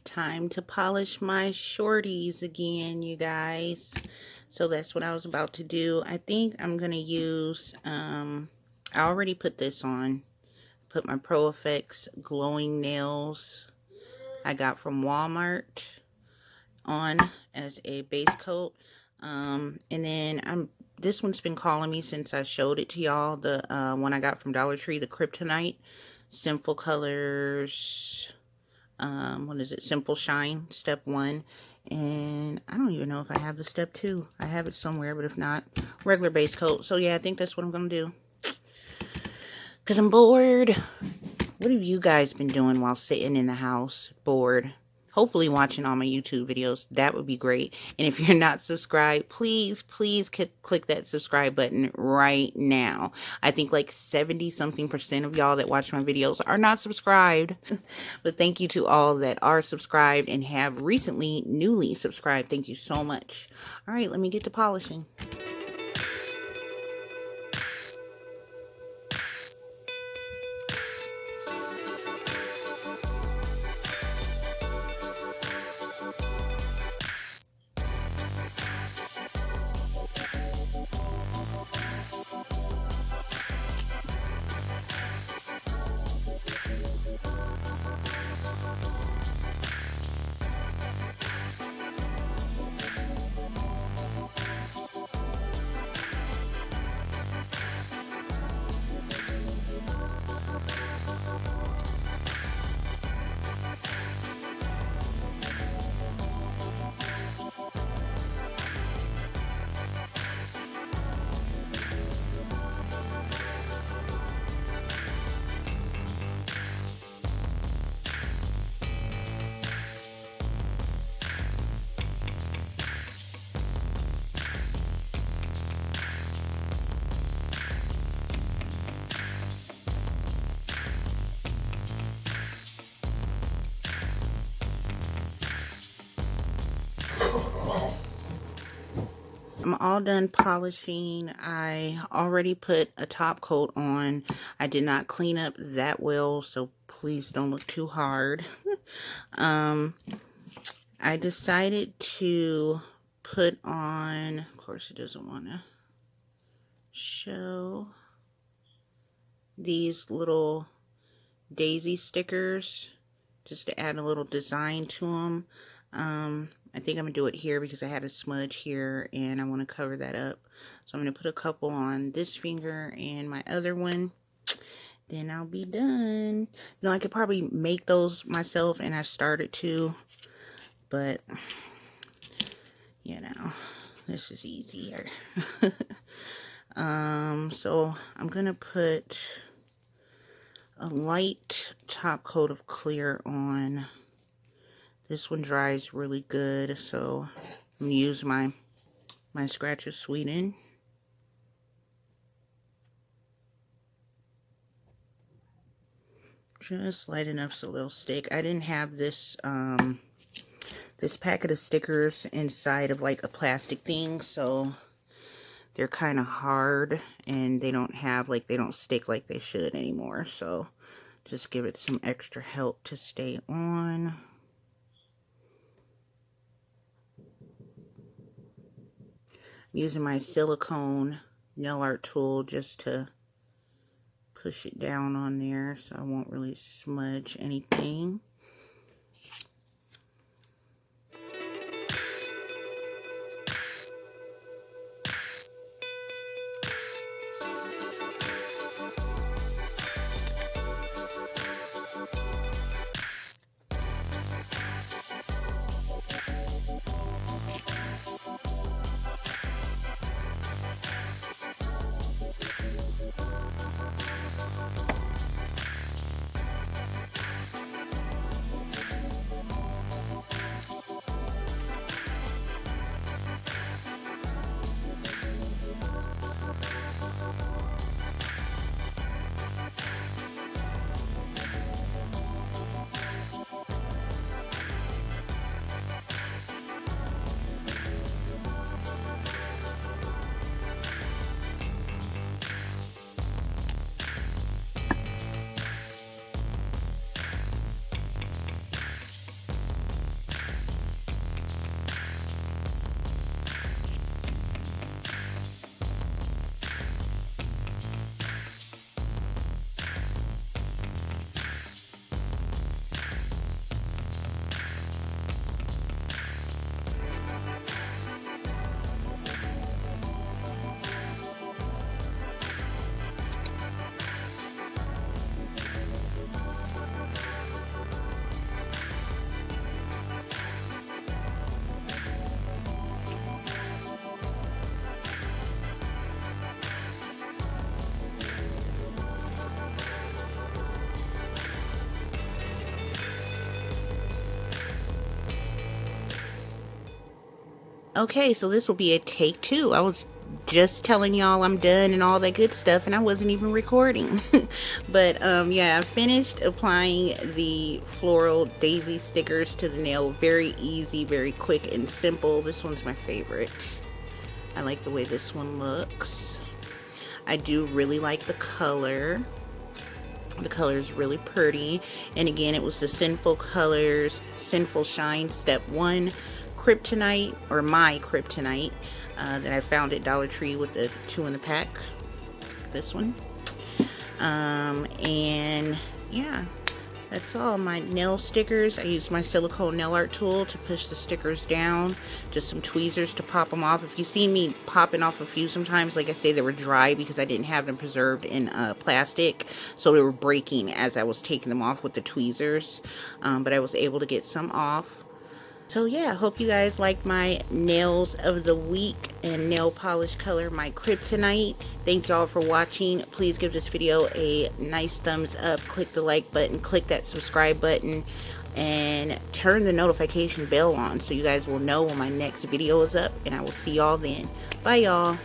time to polish my shorties again, you guys. So that's what I was about to do. I think I'm gonna use I already put this on. Put my Pro Effects glowing nails I got from Walmart on as a base coat. And then this one's been calling me since I showed it to y'all. The one I got from Dollar Tree, the Kryptonite Simple Colors, what is it, Simple Shine Step 1. And I don't even know if I have the Step 2. I have it somewhere, but if not, regular base coat. So yeah, I think that's what I'm gonna do, because I'm bored. What have you guys been doing while sitting in the house bored? Hopefully watching all my YouTube videos. That would be great. And if you're not subscribed, please click that subscribe button right now. I think like 70-something% of y'all that watch my videos are not subscribed. But thank you to all that are subscribed and have recently newly subscribed. Thank you so much. All right, let me get to polishing. I'm all done polishing. I already put a top coat on. I did not clean up that well, so please don't look too hard. I decided to put on, of course it doesn't want to show, these little daisy stickers just to add a little design to them. I think I'm gonna do it here because I had a smudge here and I want to cover that up. So I'm gonna put a couple on this finger and my other one. Then I'll be done. You know, I could probably make those myself, and I started to, but you know, this is easier. So I'm gonna put a light top coat of clear on. This one dries really good, so I'm gonna use my Scratcher Sweden. Just light enough so they'll stick. I didn't have this this packet of stickers inside of like a plastic thing, so they're kind of hard and they don't stick like they should anymore. So just give it some extra help to stay on. Using my silicone nail art tool just to push it down on there so I won't really smudge anything. Okay, so this will be a take 2. I was just telling y'all I'm done and all that good stuff, and I wasn't even recording. But yeah, I finished applying the floral daisy stickers to the nail. Very easy, very quick and simple. This one's my favorite. I like the way this one looks. I do really like the color. The color is really pretty. And again, it was the Sinful Colors, Sinful Shine Step 1 Kryptonite, or my Kryptonite, that I found at Dollar Tree with the 2 in the pack. This one. And yeah, that's all. My nail stickers, I used my silicone nail art tool to push the stickers down. Just some tweezers to pop them off. If you see me popping off a few sometimes, like I say, they were dry because I didn't have them preserved in plastic. So they were breaking as I was taking them off with the tweezers. But I was able to get some off. So yeah, I hope you guys liked my nails of the week and nail polish color, my Kryptonite. Thank y'all for watching. Please give this video a nice thumbs up. Click the like button, click that subscribe button, and turn the notification bell on so you guys will know when my next video is up. And I will see y'all then. Bye y'all.